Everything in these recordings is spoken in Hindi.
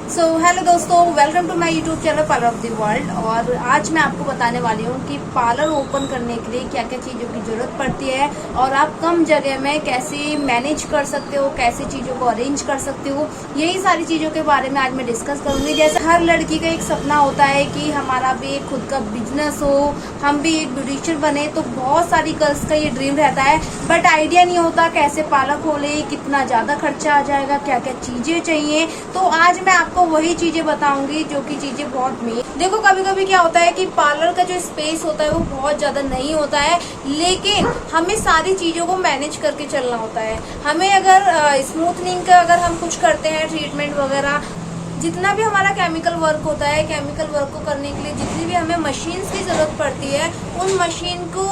हेलो दोस्तों, welcome to my YouTube channel parlour of the world. और आज मैं आपको बताने वाली हूँ कि पार्लर ओपन करने के लिए क्या क्या चीज़ों की ज़रूरत पड़ती है और आप कम जगह में कैसे मैनेज कर सकते हो, कैसे चीज़ों को अरेंज कर सकते हो। यही सारी चीज़ों के बारे में आज मैं डिस्कस करूँगी। जैसे हर लड़की का एक सपना होता है कि हमारा भी एक खुद का बिजनेस हो, हम भी एक ब्यूटिशियन बने। तो बहुत सारी गर्ल्स का ये ड्रीम रहता है, बट आइडिया नहीं होता कैसे पार्लर खोले, कितना ज़्यादा खर्चा आ जाएगा, क्या क्या चीज़ें चाहिए। तो आज मैं आपको वही चीजें बताऊंगी जो कि चीजें बहुत मेन। देखो, कभी कभी क्या होता है कि पार्लर का जो स्पेस होता है वो बहुत ज्यादा नहीं होता है, लेकिन हमें सारी चीजों को मैनेज करके चलना होता है। हमें अगर स्मूथनिंग का अगर हम कुछ करते हैं, ट्रीटमेंट वगैरह, जितना भी हमारा केमिकल वर्क होता है, केमिकल वर्क को करने के लिए जितनी भी हमें मशीन्स की जरूरत पड़ती है, उन मशीन को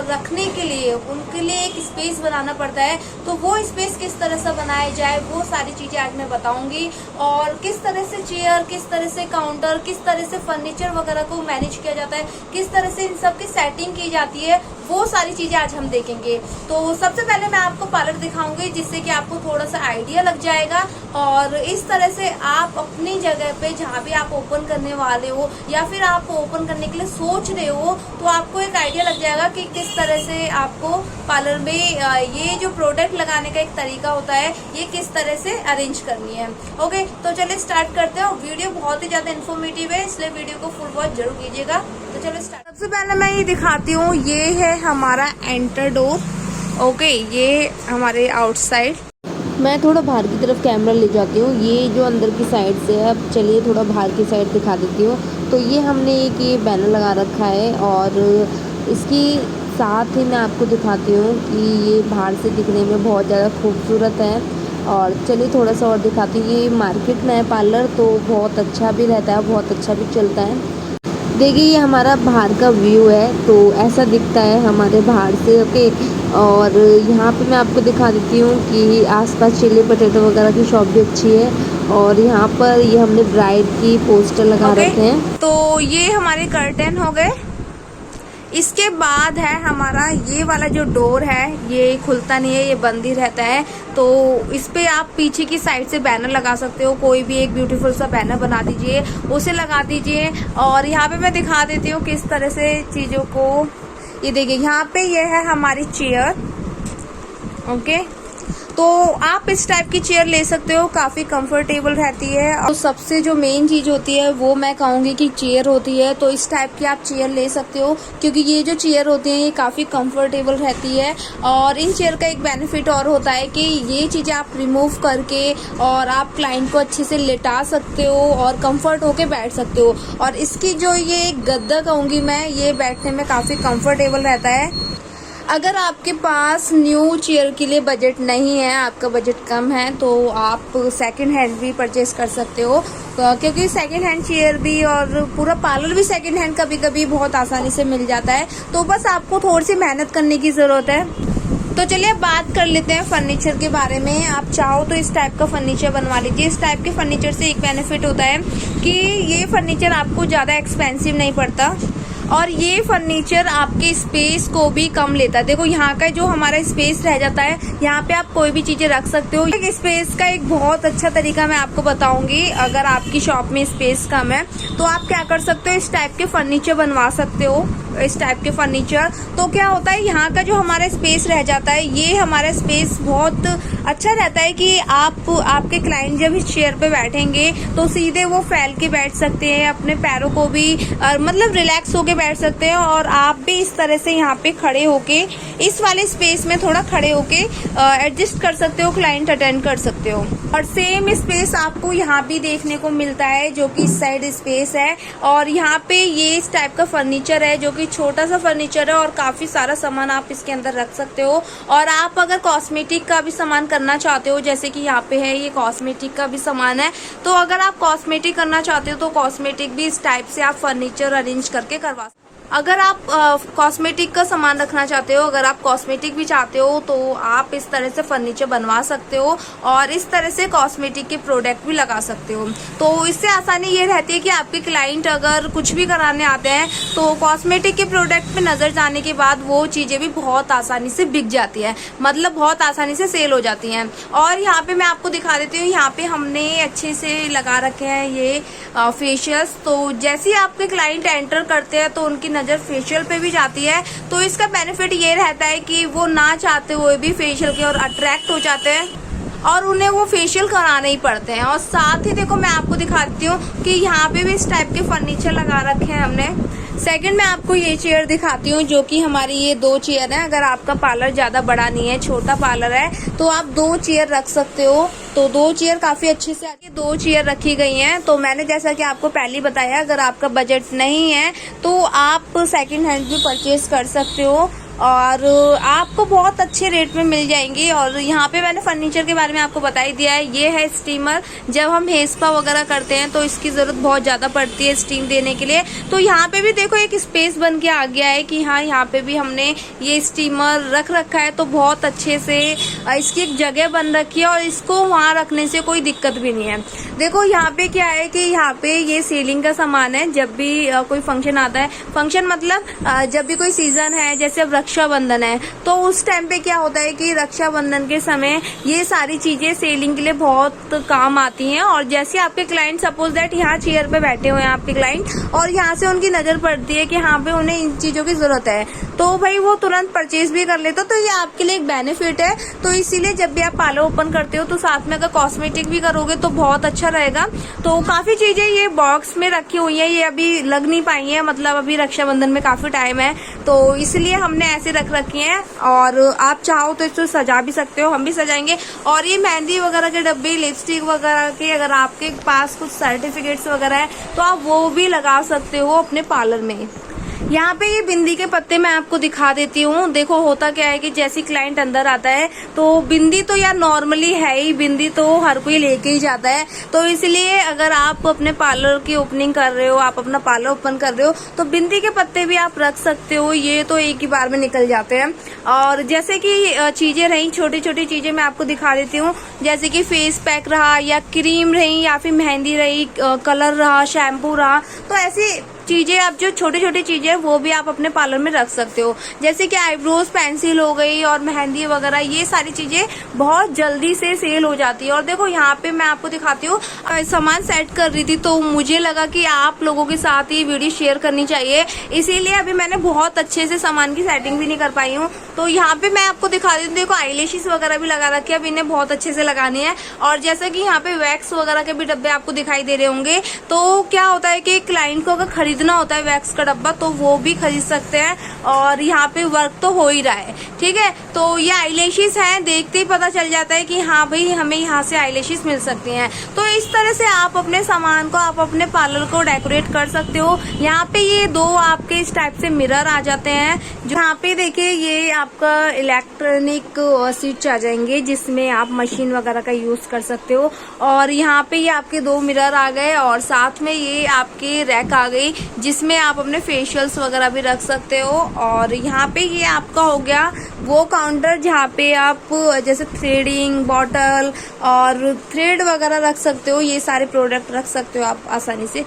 रखने के लिए उनके लिए एक स्पेस बनाना पड़ता है। तो वो स्पेस किस तरह से बनाया जाए, वो सारी चीजें आज मैं बताऊंगी। और किस तरह से चेयर, किस तरह से काउंटर, किस तरह से फर्नीचर वगैरह को मैनेज किया जाता है, किस तरह से इन सब की सेटिंग की जाती है, वो सारी चीजें आज हम देखेंगे। तो सबसे पहले मैं आपको पार्लर दिखाऊंगी, जिससे कि आपको थोड़ा सा आइडिया लग जाएगा। और इस तरह से आप अपनी जगह पे जहाँ भी आप ओपन करने वाले हो या फिर आप ओपन करने के लिए सोच रहे हो, तो आपको एक आइडिया लग जाएगा कि किस तरह से आपको पार्लर में ये जो प्रोडक्ट लगाने का एक तरीका होता है, ये किस तरह से अरेंज करनी है। ओके, तो चलिए स्टार्ट करते हैं। वीडियो बहुत ही ज्यादा इन्फॉर्मेटिव है, इसलिए वीडियो को फुल वॉच जरूर कीजिएगा। तो चलो स्टार्ट। सबसे पहले मैं ये दिखाती हूँ, ये है हमारा एंटर डोर। ओके, ये हमारे आउटसाइड। मैं थोड़ा बाहर की तरफ कैमरा ले जाती हूँ। ये जो अंदर की साइड से है, अब चलिए थोड़ा बाहर की साइड दिखा देती हूँ। तो ये हमने एक ये बैनर लगा रखा है, और इसकी साथ ही मैं आपको दिखाती हूँ कि ये बाहर से दिखने में बहुत ज़्यादा खूबसूरत है। और चलिए थोड़ा सा और दिखाती हूँ। ये मार्केट में है पार्लर, तो बहुत अच्छा भी रहता है, बहुत अच्छा भी चलता है। देखिए, ये हमारा बाहर का व्यू है, तो ऐसा दिखता है हमारे बाहर से। ओके, और यहाँ पे मैं आपको दिखा देती हूँ कि आसपास चिली पोटैटो वगैरह की शॉप भी अच्छी है। और यहाँ पर ये हमने ब्राइड की पोस्टर लगा रखे हैं। तो ये हमारे कर्टन हो गए। इसके बाद है हमारा ये वाला जो डोर है, ये खुलता नहीं है, ये बंद ही रहता है। तो इस पे आप पीछे की साइड से बैनर लगा सकते हो, कोई भी एक ब्यूटीफुल सा बैनर बना दीजिए, उसे लगा दीजिए। और यहाँ पे मैं दिखा देती हूँ किस तरह से चीजों को। ये देखिए, यहाँ पे ये है हमारी चेयर। ओके, तो आप इस टाइप की चेयर ले सकते हो, काफी कंफर्टेबल रहती है। और सबसे जो मेन चीज होती है वो मैं कहूंगी कि चेयर होती है। तो इस टाइप की आप चेयर ले सकते हो, क्योंकि ये जो चेयर होती है ये काफी कंफर्टेबल रहती है। और इन चेयर का एक बेनिफिट और होता है कि ये चीजें आप रिमूव करके और आप क्लाइंट को अच्छे से लेटा सकते हो और कंफर्ट होके बैठ सकते हो। और इसकी जो ये गद्दा कहूंगी मैं, ये बैठने में काफी कंफर्टेबल रहता है। अगर आपके पास न्यू चेयर के लिए बजट नहीं है, आपका बजट कम है, तो आप सेकंड हैंड भी परचेज कर सकते हो, क्योंकि सेकंड हैंड चेयर भी और पूरा पार्लर भी सेकंड हैंड कभी कभी बहुत आसानी से मिल जाता है। तो बस आपको थोड़ी सी मेहनत करने की ज़रूरत है। तो चलिए बात कर लेते हैं फर्नीचर के बारे में। आप चाहो तो इस टाइप का फर्नीचर बनवा लीजिए। इस टाइप के फर्नीचर से एक बेनिफिट होता है कि ये फर्नीचर आपको ज़्यादा एक्सपेंसिव नहीं पड़ता, और ये फर्नीचर आपके स्पेस को भी कम लेता है। देखो, यहाँ का जो हमारा स्पेस रह जाता है, यहाँ पे आप कोई भी चीजें रख सकते हो। एक स्पेस का एक बहुत अच्छा तरीका मैं आपको बताऊंगी। अगर आपकी शॉप में स्पेस कम है, तो आप क्या कर सकते हो, इस टाइप के फर्नीचर बनवा सकते हो। इस टाइप के फर्नीचर तो क्या होता है, यहाँ का जो हमारा स्पेस रह जाता है, ये हमारा स्पेस बहुत अच्छा रहता है कि आपके क्लाइंट जब इस चेयर पे बैठेंगे तो सीधे वो फैल के बैठ सकते हैं, अपने पैरों को भी मतलब रिलैक्स होके बैठ सकते हैं। और आप भी इस तरह से यहाँ पे खड़े होके इस वाले स्पेस में थोड़ा खड़े होके एडजस्ट कर सकते हो, क्लाइंट अटेंड कर सकते हो। और सेम स्पेस आपको यहाँ भी देखने को मिलता है, जो कि इस साइड स्पेस है। और यहाँ पे ये इस टाइप का फर्नीचर है, जो कि छोटा सा फर्नीचर है, और काफी सारा सामान आप इसके अंदर रख सकते हो। और आप अगर कॉस्मेटिक का भी सामान करना चाहते हो, जैसे कि यहाँ पे है, ये कॉस्मेटिक का भी सामान है, तो अगर आप कॉस्मेटिक करना चाहते हो तो कॉस्मेटिक भी इस टाइप से आप फर्नीचर अरेंज करके करवा सकते हो। अगर आप कॉस्मेटिक का सामान रखना चाहते हो, अगर आप कॉस्मेटिक भी चाहते हो तो आप इस तरह से फर्नीचर बनवा सकते हो और इस तरह से कॉस्मेटिक के प्रोडक्ट भी लगा सकते हो। तो इससे आसानी ये रहती है कि आपके क्लाइंट अगर कुछ भी कराने आते हैं तो कॉस्मेटिक के प्रोडक्ट पे नजर जाने के बाद वो चीजें भी बहुत आसानी से बिक जाती है, मतलब बहुत आसानी से सेल हो जाती हैं। और यहाँ पे मैं आपको दिखा देती हूँ, यहाँ पे हमने अच्छे से लगा रखे हैं ये फेशियल्स। तो जैसे ही आपके क्लाइंट एंटर करते हैं तो उनकी नजर फेशियल पे भी जाती है। तो इसका बेनिफिट ये रहता है कि वो ना चाहते हुए भी फेशियल के और अट्रैक्ट हो जाते हैं और उन्हें वो फेशियल कराने ही पड़ते हैं। और साथ ही देखो मैं आपको दिखाती हूँ कि यहाँ पे भी इस टाइप के फर्नीचर लगा रखे हैं हमने। सेकंड मैं आपको ये चेयर दिखाती हूँ जो कि हमारी ये 2 चेयर है। अगर आपका पार्लर ज्यादा बड़ा नहीं है, छोटा पार्लर है, तो आप 2 चेयर रख सकते हो। तो 2 चेयर काफी अच्छे से आके 2 चेयर रखी गई हैं। तो मैंने जैसा कि आपको पहले बताया, अगर आपका बजट नहीं है तो आप सेकंड हैंड भी परचेज कर सकते हो और आपको बहुत अच्छे रेट में मिल जाएंगी। और यहाँ पे मैंने फर्नीचर के बारे में आपको बता ही दिया है। ये है स्टीमर। जब हम हेयर स्पा वगैरह करते हैं तो इसकी जरूरत बहुत ज्यादा पड़ती है स्टीम देने के लिए। तो यहाँ पे भी देखो एक स्पेस बन के आ गया है कि हाँ, यहाँ पे भी हमने ये स्टीमर रख रखा है। तो बहुत अच्छे से इसकी एक जगह बन रखी है और इसको वहाँ रखने से कोई दिक्कत भी नहीं है। देखो यहाँ पे क्या है कि यहाँ पे ये सेलिंग का सामान है। जब भी कोई फंक्शन आता है, फंक्शन मतलब जब भी कोई सीजन है, जैसे अब रक्षाबंधन है, तो उस टाइम पे क्या होता है कि रक्षाबंधन के समय ये सारी चीजें सेलिंग के लिए बहुत काम आती हैं। और जैसे आपके क्लाइंट सपोज दैट यहाँ चेयर पे बैठे हुए हैं आपके क्लाइंट और यहाँ से उनकी नजर पड़ती है कि हाँ भाई उन्हें इन चीजों की जरूरत है, तो भाई वो तुरंत परचेज भी कर लेते हो। तो ये आपके लिए एक बेनिफिट है। तो इसीलिए जब भी आप पार्लर ओपन करते हो तो साथ में अगर कॉस्मेटिक भी करोगे तो बहुत अच्छा रहेगा। तो काफी चीजें ये बॉक्स में रखी हुई है, ये अभी लग नहीं पाई है, मतलब अभी रक्षाबंधन में काफी टाइम है, तो इसलिए हमने ऐसे रख रखी हैं। और आप चाहो तो इसको सजा भी सकते हो, हम भी सजाएंगे। और ये मेहंदी वगैरह के डब्बे, लिपस्टिक वगैरह के, अगर आपके पास कुछ सर्टिफिकेट्स वगैरह है तो आप वो भी लगा सकते हो अपने पार्लर में। यहाँ पे ये बिंदी के पत्ते मैं आपको दिखा देती हूँ। देखो होता क्या है कि जैसे क्लाइंट अंदर आता है तो बिंदी तो यार नॉर्मली है ही, बिंदी तो हर कोई लेके ही जाता है। तो इसलिए अगर आप अपने पार्लर की ओपनिंग कर रहे हो, आप अपना पार्लर ओपन कर रहे हो, तो बिंदी के पत्ते भी आप रख सकते हो। ये तो एक ही बार में निकल जाते हैं। और जैसे कि चीजें रही, छोटी छोटी चीजें मैं आपको दिखा देती हूँ, जैसे कि फेस पैक रहा या क्रीम रही या फिर मेहंदी रही, कलर रहा, शैम्पू रहा, तो ऐसी चीजें आप जो छोटी छोटी चीजें वो भी आप अपने पार्लर में रख सकते हो। जैसे कि आईब्रोज पेंसिल हो गई और मेहंदी वगैरह, ये सारी चीजें बहुत जल्दी से सेल हो जाती है। और देखो यहाँ पे मैं आपको दिखाती हूँ, सामान सेट कर रही थी तो मुझे लगा कि आप लोगों के साथ ये वीडियो शेयर करनी चाहिए, इसीलिए अभी मैंने बहुत अच्छे से सामान की सेटिंग भी नहीं कर पाई हूँ। तो यहाँ पे मैं आपको दिखा दी हूँ, देखो आईलैशेस वगैरह भी लगा रखी है, अब इन्हें बहुत अच्छे से लगानी है। और जैसा कि यहाँ पे वैक्स वगैरह के भी डब्बे आपको दिखाई दे रहे होंगे। तो क्या होता है कि क्लाइंट को अगर खरीदना होता है वैक्स का डब्बा तो वो भी खरीद सकते हैं। और यहाँ पे वर्क तो हो ही रहा है, ठीक है। तो ये आईलैशेस हैं, देखते ही पता चल जाता है कि हाँ भाई हमें यहाँ से आईलैशेस मिल सकती हैं। तो इस तरह से आप अपने सामान को, आप अपने पार्लर को डेकोरेट कर सकते हो। यहाँ पे ये 2 आपके इस टाइप से मिरर आ जाते हैं, जो यहाँ पे देखिए ये आपका इलेक्ट्रॉनिक स्विच आ जाएंगे जिसमें आप मशीन वगैरह का यूज कर सकते हो। और यहाँ पे ये आपके 2 मिरर आ गए और साथ में ये आपकी रैक आ गई जिसमें आप अपने फेशियल्स वगैरह भी रख सकते हो। और यहाँ पे ये आपका हो गया वो काउंटर जहाँ पे आप जैसे थ्रेडिंग, बॉटल और थ्रेड वगैरह रख सकते हो, ये सारे प्रोडक्ट रख सकते हो आप आसानी से।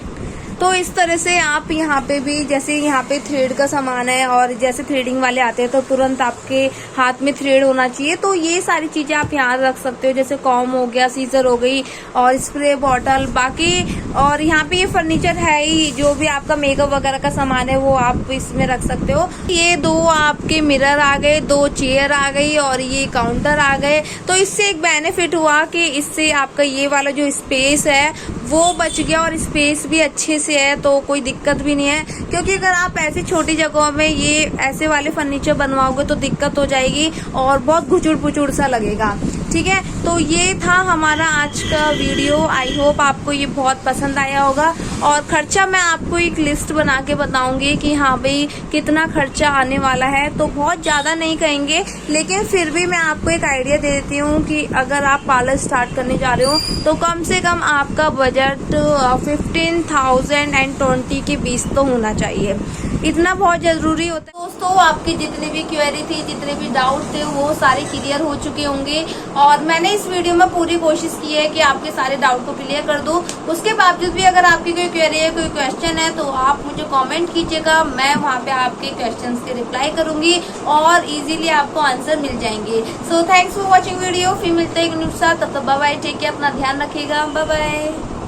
तो इस तरह से आप यहाँ पे भी, जैसे यहाँ पे थ्रेड का सामान है और जैसे थ्रेडिंग वाले आते हैं तो तुरंत आपके हाथ में थ्रेड होना चाहिए, तो ये सारी चीजें आप यहाँ रख सकते हो। जैसे कॉम हो गया, सीजर हो गई और स्प्रे बॉटल बाकी। और यहाँ पे ये फर्नीचर है ही, जो भी आपका मेकअप वगैरह का सामान है वो आप इसमें रख सकते हो। ये 2 आपके मिरर आ गए, 2 चेयर आ गई और ये काउंटर आ गए। तो इससे एक बेनिफिट हुआ कि इससे आपका ये वाला जो स्पेस है वो बच गया और स्पेस भी अच्छे से है, तो कोई दिक्कत भी नहीं है। क्योंकि अगर आप ऐसी छोटी जगहों में ये ऐसे वाले फर्नीचर बनवाओगे तो दिक्कत हो जाएगी और बहुत घुचुड़ पुचुड़ सा लगेगा, ठीक है। तो ये था हमारा आज का वीडियो। आई होप आपको ये बहुत पसंद आया होगा। और खर्चा मैं आपको एक लिस्ट बना के बताऊंगी कि हाँ भाई कितना खर्चा आने वाला है। तो बहुत ज्यादा नहीं कहेंगे, लेकिन फिर भी मैं आपको एक आइडिया दे देती हूँ कि अगर आप पार्लर स्टार्ट करने जा रहे हो तो कम से कम आपका बजट 15,020 के बीच तो होना चाहिए। इतना बहुत जरूरी होता है। दोस्तों आपकी जितनी भी क्वेरी थी, जितने भी डाउट थे, वो सारे क्लियर हो चुके होंगे और मैंने इस वीडियो में पूरी कोशिश की है कि आपके सारे डाउट को क्लियर कर दूं। उसके बावजूद भी अगर आपकी कोई क्वेरी है, कोई क्वेश्चन है, तो आप मुझे कमेंट कीजिएगा, मैं वहाँ पे आपके क्वेश्चंस के रिप्लाई करूंगी और इजीली आपको आंसर मिल जाएंगे। So thanks for watching video. फिर मिलते हैं एक न्यू साथ, तब तक बाय बाय, टेक केयर, अपना ध्यान रखिएगा, बाय बाय।